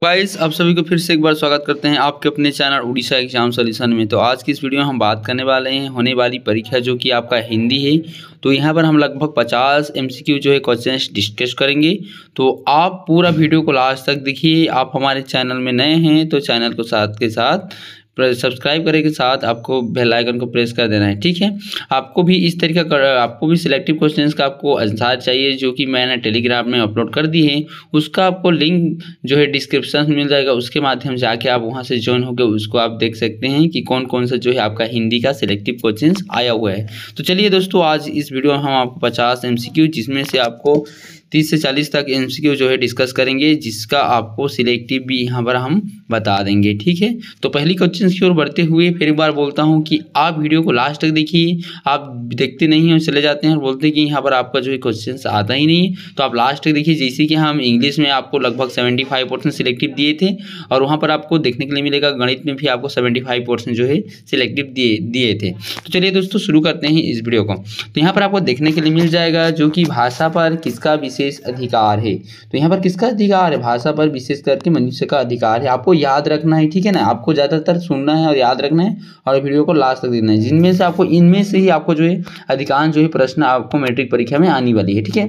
Guys, आप सभी को फिर से एक बार स्वागत करते हैं आपके अपने चैनल उड़ीसा एग्जाम सॉल्यूशन में। तो आज की इस वीडियो में हम बात करने वाले हैं होने वाली परीक्षा जो कि आपका हिंदी है। तो यहाँ पर हम लगभग 50 MCQ जो है क्वेश्चंस डिस्कस करेंगे। तो आप पूरा वीडियो को लास्ट तक देखिए। आप हमारे चैनल में नए हैं तो चैनल को साथ के साथ सब्सक्राइब करने के साथ आपको बेल आइकन को प्रेस कर देना है, ठीक है। आपको भी इस तरीका आपको भी सिलेक्टिव क्वेश्चंस का आपको आंसर चाहिए जो कि मैंने टेलीग्राम में अपलोड कर दी है। उसका आपको लिंक जो है डिस्क्रिप्शन में मिल जाएगा, उसके माध्यम से जाके आप वहां से ज्वाइन होकर उसको आप देख सकते हैं कि कौन कौन सा जो है आपका हिंदी का सिलेक्टिव क्वेश्चंस आया हुआ है। तो चलिए दोस्तों, आज इस वीडियो में हम आपको 50 MCQ जिसमें से आपको 30 से 40 तक MCQ जो है डिस्कस करेंगे, जिसका आपको सिलेक्टिव भी यहाँ पर हम बता देंगे, ठीक है। तो पहली क्वेश्चन की ओर बढ़ते हुए फिर एक बार बोलता हूँ कि आप वीडियो को लास्ट तक देखिए। आप देखते नहीं हो, चले जाते हैं और बोलते हैं कि यहाँ पर आपका जो है क्वेश्चन आता ही नहीं है। तो आप लास्ट तक देखिए। जैसे कि हम इंग्लिश में आपको लगभग 75% सिलेक्टिव दिए थे और वहाँ पर आपको देखने के लिए मिलेगा गणित में भी आपको 75% जो है सिलेक्टिव दिए थे। तो चलिए दोस्तों, शुरू करते हैं इस वीडियो को। तो यहाँ पर आपको देखने के लिए मिल जाएगा जो कि भाषा पर किसका विशेष अधिकार है। तो यहाँ पर किसका अधिकार है? भाषा पर विशेष करके मनुष्य का अधिकार है। आपको याद रखना है, ठीक है ना। आपको ज़्यादातर सुनना है और याद रखना है और वीडियो को लास्ट तक देखना है। जिनमें से आपको इनमें से ही आपको जो है अधिकांश जो है प्रश्न आपको मैट्रिक परीक्षा में आने वाली है, ठीक है।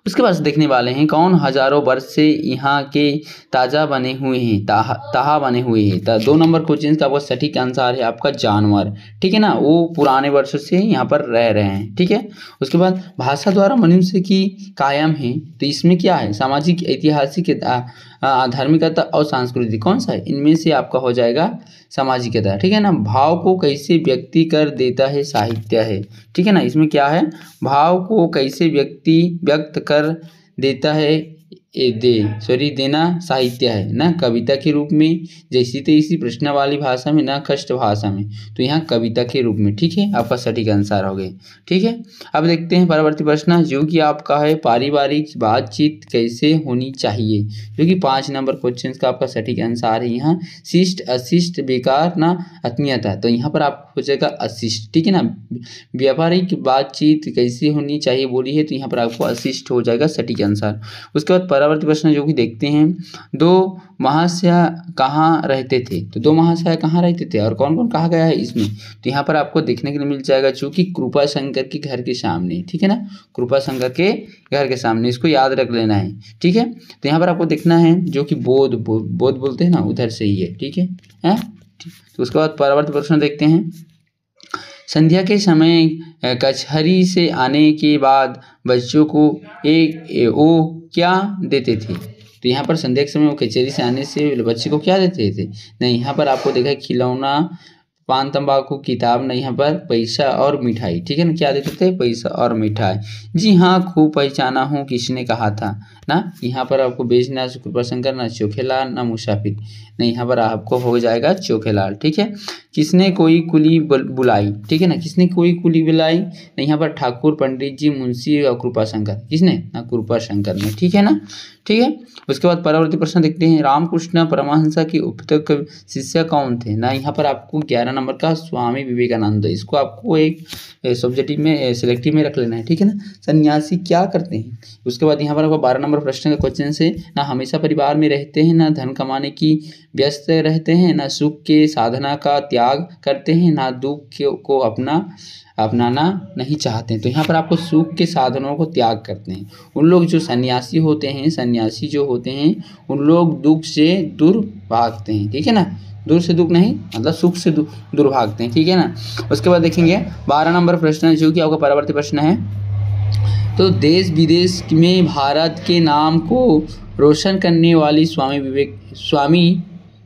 उसके बाद देखने वाले हैं कौन हजारों वर्ष से यहाँ के ताज़ा बने हुए हैं, ताहा बने हुए हैं। 2 नंबर क्वेश्चन का आपका सटीक आंसर है आपका जानवर, ठीक है ना। वो पुराने वर्षों से यहाँ पर रह रहे हैं, ठीक है। उसके बाद भाषा द्वारा मनुष्य की कायम है। तो इसमें क्या है? सामाजिक, ऐतिहासिक, धार्मिकता और सांस्कृतिक। कौन सा है? इनमें से आपका हो जाएगा सामाजिकता, ठीक है ना। भाव को कैसे व्यक्त कर देता है? साहित्य है, ठीक है ना। इसमें क्या है? भाव को कैसे व्यक्त कर देता है देना साहित्य है ना। कविता के रूप में, जैसी तैसी प्रश्न वाली भाषा में ना, कष्ट भाषा में। तो यहाँ कविता के रूप में, ठीक है। आपका सटीक आंसर हो गए, ठीक है। अब देखते हैं परवर्ती प्रश्न जो कि आपका है पारिवारिक बातचीत कैसे होनी चाहिए, जो कि 5 नंबर क्वेश्चन का आपका सटीक आंसर है यहाँ शिष्ट अशिष्ट बेकार ना आत्मीयता। तो यहाँ पर आप हो जाएगा अशिष्ट, ठीक है ना। व्यापारिक बातचीत कैसे होनी चाहिए बोली है, तो यहाँ पर आपको अशिष्ट हो जाएगा सटीक आंसर। उसके बाद परवर्ती प्रश्न जो कि देखते हैं 2 महाशय कहाँ रहते थे। तो 2 महाशय कहाँ रहते थे और कौन कौन कहा गया है इसमें, तो यहाँ पर आपको देखने के लिए मिल जाएगा जो कि कृपा शंकर के घर के सामने, ठीक है ना। कृपा शंकर के घर के सामने, इसको याद रख लेना है, ठीक है। तो यहाँ पर आपको देखना है जो कि बोध बोलते हैं ना, उधर से ही है, ठीक है। तो उसके बाद परवर्ती प्रश्न देखते हैं। संध्या के समय कचहरी से आने के बाद बच्चों को वो क्या देते थे। तो यहाँ पर संध्या के समय वो कचहरी से आने से बच्चे को क्या देते थे? नहीं, यहाँ पर आपको देखा खिलौना, पान तंबाकू, किताब, नहीं यहाँ पर पैसा और मिठाई, ठीक है ना। क्या देते थे? पैसा और मिठाई। जी हाँ, खूब पहचाना हूँ किसने कहा था ना। यहाँ पर आपको बेचना कृपा शंकर ना चोखेलाल ना मुसाफिर, नहीं यहाँ पर आपको हो जाएगा चोखेलाल, ठीक है। किसने कोई कुली बुलाई, ठीक है ना। किसने कोई कुली बुलाई, नहीं यहाँ पर ठाकुर, पंडित जी, मुंशी और कृपा शंकर। किसने? ना कृपा शंकर ने, ठीक है ना, ठीक है। उसके बाद परवर्ती प्रश्न देखते हैं। रामकृष्ण परमहंस के उपतक शिष्य कौन थे ना। यहाँ पर आपको 11 नंबर का स्वामी विवेकानंद, इसको आपको एक सब्जेक्टिव में सिलेक्टिव में रख लेना है, ठीक है ना। सन्यासी क्या करते हैं। उसके बाद यहाँ पर आपको 12 नंबर प्रश्न का क्वेश्चन से ना हमेशा परिवार में रहते हैं, ना धन कमाने की व्यस्त रहते हैं, ना सुख के साधना का त्याग करते हैं, ना दुख को अपनाना नहीं चाहते हैं। तो यहाँ पर आपको सुख के साधनों को त्याग करते हैं। उन लोग जो सन्यासी होते हैं, सन्यासी जो होते हैं उन लोग दुख से दूर भागते हैं, ठीक है ना। दूर से दुख नहीं, मतलब सुख से दूर भागते हैं, ठीक है ना। उसके बाद देखेंगे 12 नंबर प्रश्न जो कि आपका परवर्ती प्रश्न है। तो देश विदेश में भारत के नाम को रोशन करने वाली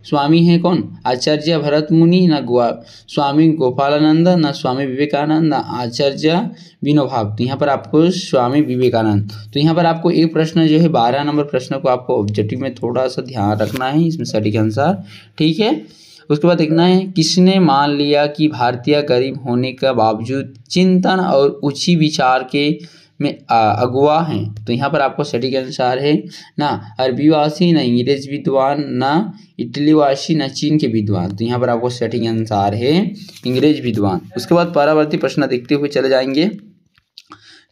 स्वामी है कौन? आचार्य भरत मुनि, ना स्वामी गोपालानंद, ना स्वामी विवेकानंद, ना आचार्य विनोबा। तो यहाँ पर आपको स्वामी विवेकानंद। तो यहाँ पर आपको एक प्रश्न जो है 12 नंबर प्रश्न को आपको ऑब्जेक्टिव में थोड़ा सा ध्यान रखना है, इसमें सटीक आंसर, ठीक है। उसके बाद देखना है किसने मान लिया कि भारतीय गरीब होने के बावजूद चिंतन और उच्च विचार के में अगुआ हैं। तो यहाँ पर आपको सटीक आंसर है ना अरबीवासी, ना अंग्रेज विद्वान, ना इटलीवासी, ना चीन के विद्वान। तो यहाँ पर आपको सटीक आंसर है अंग्रेज विद्वान। उसके बाद परावर्ती प्रश्न देखते हुए चले जाएंगे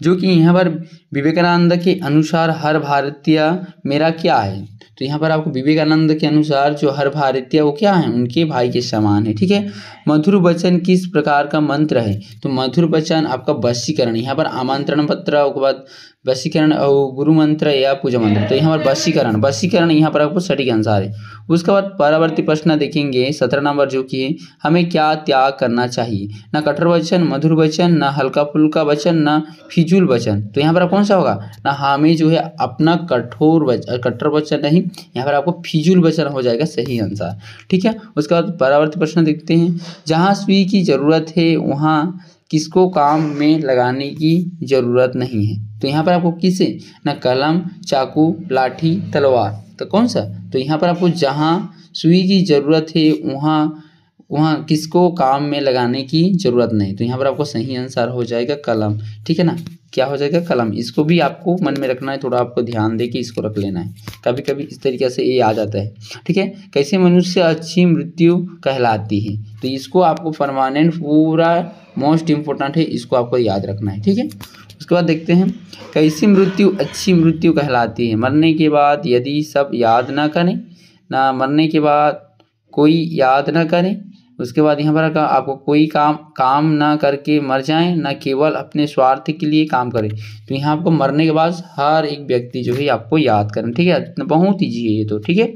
जो कि यहाँ पर विवेकानंद के अनुसार हर भारतीय मेरा क्या है। तो यहाँ पर आपको विवेकानंद के अनुसार जो हर भारतीय वो क्या है, उनके भाई के समान है। ठीक है। मधुर वचन किस प्रकार का मंत्र है, तो मधुर वचन आपका वशीकरण, यहाँ पर आमंत्रण पत्र के बाद वशीकरण और गुरु मंत्र या पूजा मंत्र, तो यहाँ पर वशीकरण, वशीकरण यहाँ पर आपको सटीक आंसर है। उसके बाद परवर्ती प्रश्न देखेंगे 17 नंबर जो कि हमें क्या त्याग करना चाहिए, ना कठोर वचन, मधुर वचन, ना हल्का फुल्का वचन, ना फिजूल वचन, तो यहाँ पर कौन सा होगा, ना हमें जो है अपना कठोर वचन नहीं, यहाँ पर आपको फिजूल वचन हो जाएगा सही आंसर। ठीक है। उसके बाद परवर्ती प्रश्न देखते हैं, जहाँ सुई की जरूरत है वहाँ किसको काम में लगाने की जरूरत नहीं है, तो यहाँ पर आपको किसे, ना कलम, चाकू, लाठी, तलवार, तो कौन सा, तो यहाँ पर आपको जहाँ सुई की जरूरत है वहाँ किसको काम में लगाने की जरूरत नहीं, तो यहाँ पर आपको सही आंसर हो जाएगा कलम। ठीक है ना, क्या हो जाएगा, कलम। इसको भी आपको मन में रखना है, थोड़ा आपको ध्यान दे के इसको रख लेना है, कभी कभी इस तरीके से ये आ जाता है। ठीक है। कैसे मनुष्य अच्छी मृत्यु कहलाती है, तो इसको आपको परमानेंट पूरा मोस्ट इम्पोर्टेंट है, इसको आपको याद रखना है। ठीक है। उसके बाद देखते हैं, कैसी मृत्यु अच्छी मृत्यु कहलाती है, मरने के बाद यदि सब याद ना करें, ना मरने के बाद कोई याद ना करें, उसके बाद यहाँ पर आपको कोई काम ना करके मर जाएं, ना केवल अपने स्वार्थ के लिए काम करें, तो यहाँ आपको मरने के बाद हर एक व्यक्ति जो है आपको याद करें। ठीक है, बहुत ईजी है ये तो। ठीक है।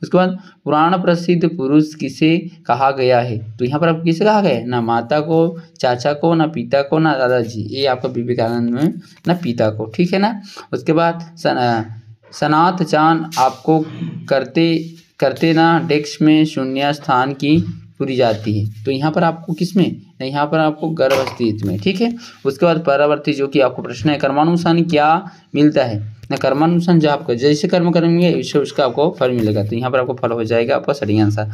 उसके बाद पुराण प्रसिद्ध पुरुष किसे कहा गया है, तो यहाँ पर आपको किसे कहा गया है, ना माता को, चाचा को, ना पिता को, ना दादाजी, ये आपका विवेकानंद में ना पिता को। ठीक है ना। उसके बाद सनात चांद आपको करते ना डेस्क में शून्य स्थान की पूरी जाती है, तो यहाँ पर आपको किसमें, यहाँ पर आपको गर्भस्थित में। ठीक है। उसके बाद परावर्ती जो कि आपको प्रश्न है, कर्मानुसार क्या मिलता है, ना कर्मानुसार जो आपको जैसे कर्म करेंगे उससे उसका आपको फल मिलेगा, तो यहाँ पर आपको फल हो जाएगा आपका सही आंसर।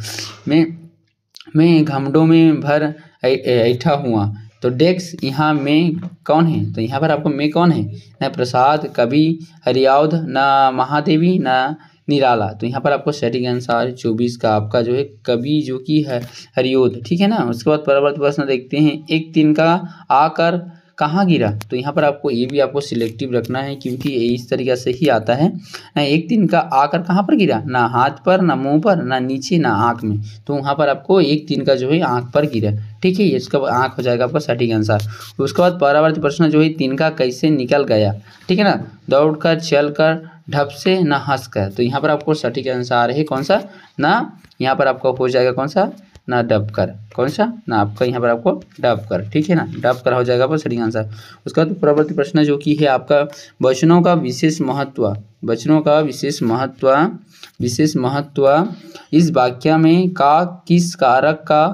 मैं घमंडों में भर ऐठा हुआ, तो डेस्क यहाँ में कौन है, तो यहाँ पर आपको में कौन है, ना प्रसाद, कवि, हरिऔध, ना महादेवी, ना निराला, तो यहाँ पर आपको सटीक आंसर 24 का आपका जो है कवि जो कि है हरिऔध। ठीक है ना। उसके बाद परवर्ती प्रश्न देखते हैं, एक तिनका आकर कहाँ गिरा, तो यहाँ पर आपको ये भी आपको सिलेक्टिव रखना है, क्योंकि ये इस तरीके से ही आता है ना, एक तिनका आकर कहाँ पर गिरा, ना हाथ पर, ना मुंह पर, ना नीचे, ना आँख में, तो वहाँ पर आपको एक तिनका जो है आँख पर गिरा। ठीक है, इसका आँख हो जाएगा आपका सटीक आंसर। उसके बाद परवर्ती प्रश्न जो है, तिनका कैसे निकल गया, ठीक है ना, दौड़ कर, चल कर, ढप से, ना हंस कर, तो यहाँ पर आपको सटीक आंसर है कौन सा, ना यहाँ पर आपको हो जाएगा कौन सा, ना डब कर, कौन सा, ना आपका यहाँ पर आपको डब कर। ठीक है ना, डब कर हो जाएगा आपका सही आंसर। उसका तो परवर्ती प्रश्न जो कि है आपका वचनों का विशेष महत्व, वचनों का विशेष महत्व इस वाक्य में का किस कारक का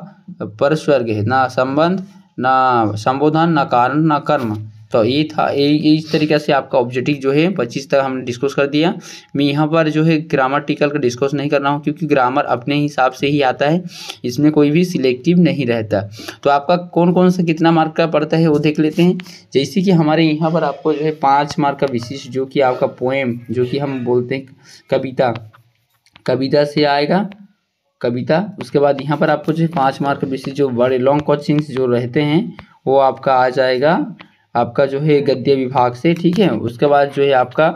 परस्वर्ग है, ना संबंध, ना संबोधन, ना कारण, ना कर्म, तो ये था इस तरीके से आपका ऑब्जेक्टिव जो है 25 तक हमने डिस्कस कर दिया। मैं यहाँ पर जो है ग्रामटिकल का डिस्कस नहीं कर रहा हूँ, क्योंकि ग्रामर अपने हिसाब से ही आता है, इसमें कोई भी सिलेक्टिव नहीं रहता। तो आपका कौन कौन सा कितना मार्क का पड़ता है वो देख लेते हैं। जैसे कि हमारे यहाँ पर आपको जो है 5 मार्क का विशिष्ट जो कि आपका पोएम जो कि हम बोलते हैं कविता से आएगा, कविता। उसके बाद यहाँ पर आपको जो है 5 मार्क का विशिष्ट जो बड़े लॉन्ग क्वेश्चंस जो रहते हैं वो आपका आ जाएगा आपका जो है गद्य विभाग से। ठीक है। उसके बाद जो है आपका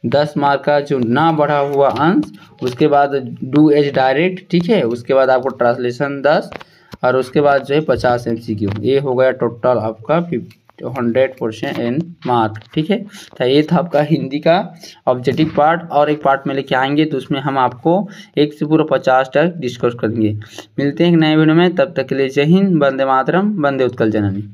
10 मार्क का जो ना बढ़ा हुआ अंश, उसके बाद डू एज डायरेक्ट। ठीक है। उसके बाद आपको ट्रांसलेशन 10 और उसके बाद जो है 50 MCQ, ये हो गया टोटल आपका 100% एन मार्क। ठीक है। तो ये था आपका हिंदी का ऑब्जेक्टिव पार्ट, और एक पार्ट में लेके आएंगे तो उसमें हम आपको 1 से पूरा 50 तक डिस्कस करेंगे। मिलते हैं एक नए वीडियो में, तब तक के लिए जय हिंद, वंदे मातरम, वंदे उत्कल जननी।